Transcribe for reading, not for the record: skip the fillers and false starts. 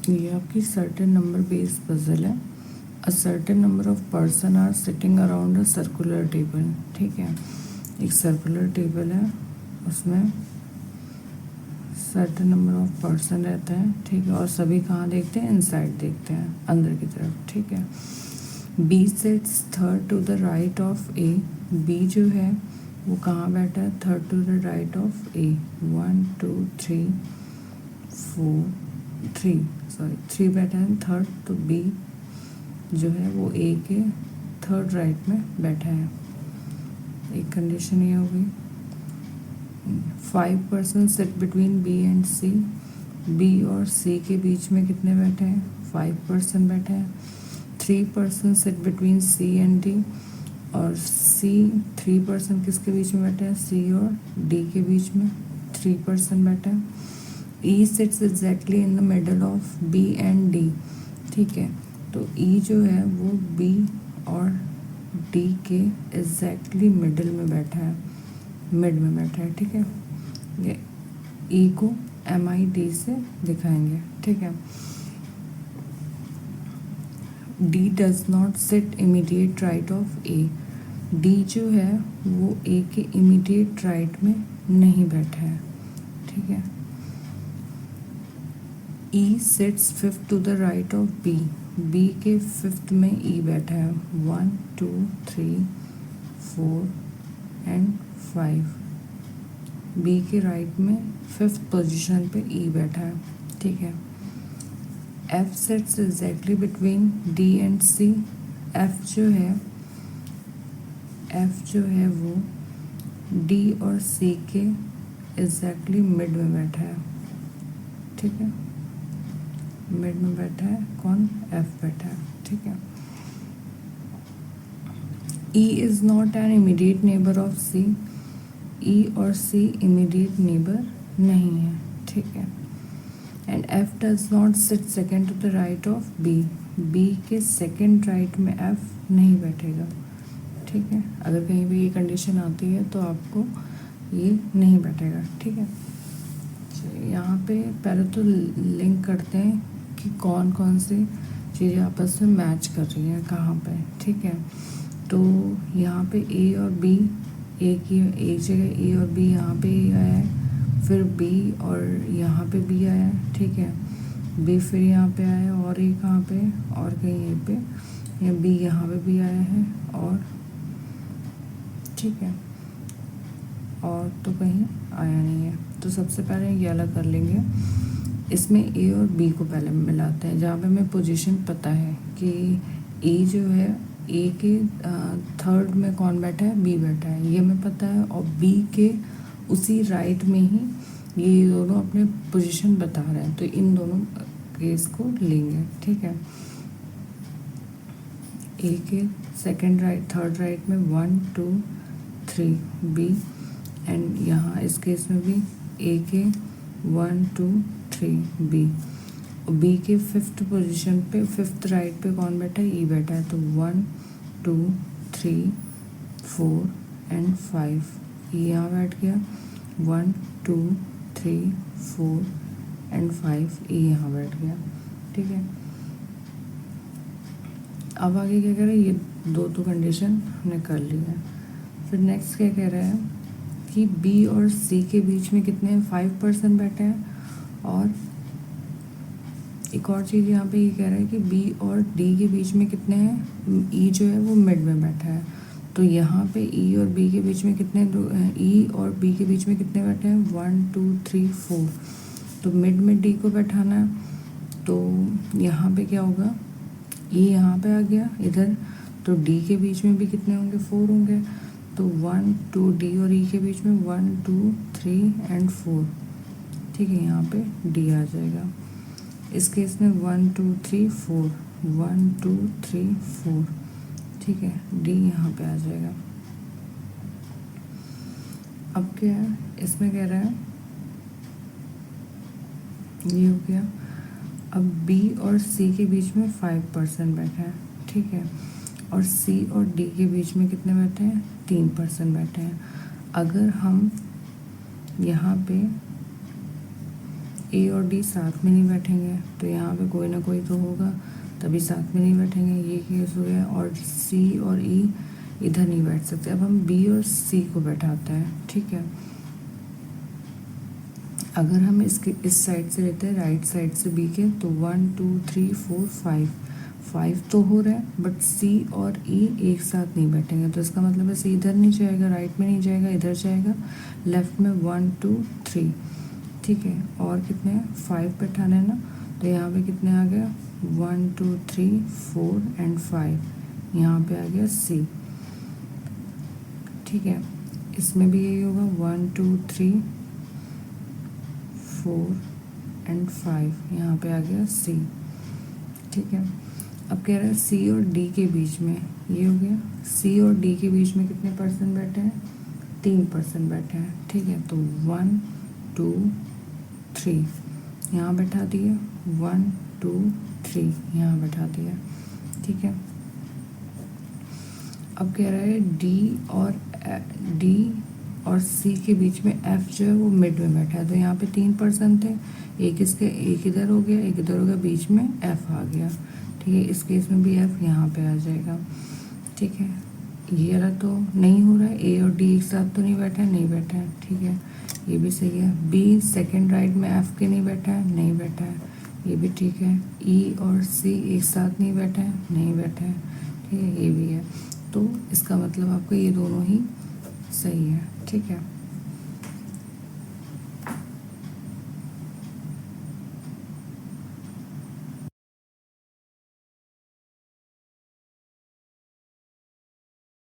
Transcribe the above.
ये आपकी certain number based puzzle है। A certain number of person are sitting around a circular table. ठीक है, एक सर्कुलर टेबल है, उसमें सर्टेन नंबर ऑफ पर्सन रहता है। ठीक है, और सभी कहाँ देखते हैं, इनसाइड देखते हैं, अंदर की तरफ। ठीक है, B sits third to the right of A. B जो है वो कहाँ बैठा है, third to the right of A. 1 2 3 4 3 बैठा है थर्ड, तो बी जो है वो ए के थर्ड राइट में बैठा है। एक कंडीशन ये हो गई। 5 person sit between B and C. B और सी के बीच में कितने बैठे हैं, 5 पर्सन बैठे हैं। 3 person sit between C and D. और सी 3 पर्सन किसके बीच में बैठे हैं, सी और डी के बीच में 3 पर्सन बैठे हैं। E sits exactly in the middle of B and D. ठीक है, तो ई जो है वो बी और डी के एग्जैक्टली मिडल में बैठा है, मिड में बैठा है। ठीक है, ये ई को MID से दिखाएंगे। ठीक है, D does not sit immediate right of A. D जो है वो ए के इमीडिएट राइट में नहीं बैठा है। ठीक है, E sits fifth to the right of B. B के फिफ्थ में ई बैठा है। 1 2 3 4 एंड 5। बी के राइट में फिफ्थ पोजीशन पे ई बैठा है। ठीक है, F sits exactly between D and C. F जो है वो डी और सी के एग्जैक्टली मिड में बैठा है। ठीक है, मिड में बैठा है कौन, एफ बैठा है। ठीक है, E is not an immediate neighbour of C. E और सी इमीडिएट नेबर नहीं है। ठीक है, and F does not sit second to the right of B. B के सेकेंड राइट में एफ नहीं बैठेगा। ठीक है, अगर कहीं भी ये कंडीशन आती है तो आपको ये नहीं बैठेगा। ठीक है, यहाँ पे पहले तो लिंक करते हैं कि कौन कौन सी चीज़ें आपस में मैच कर रही हैं कहाँ पे। ठीक है, तो यहाँ पे ए और बी, एक जगह ए और बी यहाँ पे आया है, फिर बी और यहाँ पे बी आया है। ठीक है, बी फिर यहाँ पे आया है, और ए कहाँ पे, और कहीं यहीं पे, या बी यहाँ पे भी आया है, और ठीक है, और तो कहीं आया नहीं है। तो सबसे पहले ये अलग कर लेंगे। इसमें ए और बी को पहले मिलाते हैं, जहाँ पे हमें पोजीशन पता है कि ए जो है ए के थर्ड में कौन बैठा है, बी बैठा है, ये हमें पता है। और बी के उसी राइट में ही ये दोनों अपने पोजीशन बता रहे हैं, तो इन दोनों केस को लेंगे। ठीक है, ए के सेकंड राइट, थर्ड राइट में 1 2 3 बी, एंड यहाँ इस केस में भी ए के 1 2 3 बी। और बी के फिफ्थ पोजीशन पे, फिफ्थ राइट पे कौन बैठा है, ई बैठा है, तो 1 2 3 4 एंड 5। ई यहाँ बैठ गया, 1 2 3 4 एंड 5, ई यहाँ बैठ गया। ठीक है, अब आगे क्या कह रहे हैं, ये दो कंडीशन हमने कर ली है। फिर नेक्स्ट क्या कह रहा है कि बी और सी के बीच में कितने 5 पर्सन बैठे हैं। और एक और चीज़ यहाँ पे ये कह रहा है कि बी और डी के बीच में कितने हैं, ई जो है वो मिड में बैठा है। तो यहाँ पे ई और बी के बीच में कितने, ई और बी के बीच में कितने बैठे हैं, 1 2 3 4। तो मिड में डी को बैठाना है, तो यहाँ पे क्या होगा, ई यहाँ पे आ गया इधर, तो डी के बीच में भी कितने होंगे, 4 होंगे। तो 1 2 डी और ई के बीच में 1 2 3 एंड 4। ठीक है, यहाँ पे डी आ जाएगा। इस केस में 1 2 3 4, 1 2 3 4। ठीक है, डी यहाँ पे आ जाएगा। अब क्या है, इसमें कह रहा है, ये हो गया। अब बी और सी के बीच में 5 पर्सन बैठा है। ठीक है, और सी और डी के बीच में कितने बैठे हैं, 3 पर्सन बैठे हैं। अगर हम यहाँ पे ए और डी साथ में नहीं बैठेंगे, तो यहाँ पे कोई ना कोई तो होगा, तभी साथ में नहीं बैठेंगे, ये केस हो गया। और सी और ई इधर नहीं बैठ सकते। अब हम बी और सी को बैठाते हैं, ठीक है। अगर हम इसके इस साइड से लेते हैं, राइट साइड से बी के, तो 1 2 3 4 5 तो हो रहा है, बट सी और ई एक साथ नहीं बैठेंगे, तो इसका मतलब है सी इधर नहीं जाएगा, राइट में नहीं जाएगा, इधर जाएगा, लेफ्ट में 1 2 3, ठीक है। और कितने हैं, 5 बैठाने हैं ना, तो यहाँ पे कितने आ गया, 1 2 3 4 एंड 5, यहाँ पे आ गया सी, ठीक है। इसमें भी यही होगा, 1 2 3 4 एंड 5, यहाँ पे आ गया सी, ठीक है। अब कह रहा है सी और डी के बीच में, ये हो गया, सी और डी के बीच में कितने पर्सन बैठे हैं, 3 पर्सन बैठे हैं, ठीक है। तो 1 2 3 यहाँ बैठा दिए, 1 2 3 यहाँ बैठा दिया, ठीक है। अब कह रहा है डी और सी के बीच में एफ जो है वो मिड में बैठा है, तो यहाँ पे 3 पर्सन थे, एक इधर हो गया, एक इधर हो गया, बीच में एफ आ गया, ठीक है। इस केस में भी एफ यहाँ पे आ जाएगा, ठीक है। ये वाला तो नहीं हो रहा है, ए और डी एक साथ तो नहीं बैठा है, नहीं बैठा है, ठीक है, ये भी सही है। बी सेकंड राइट में एफ के नहीं बैठा है, नहीं बैठा है, ये भी ठीक है। ई और सी एक साथ नहीं बैठा है, नहीं बैठा है, ठीक है, ये भी है। तो इसका मतलब आपका ये दोनों ही सही है, ठीक है।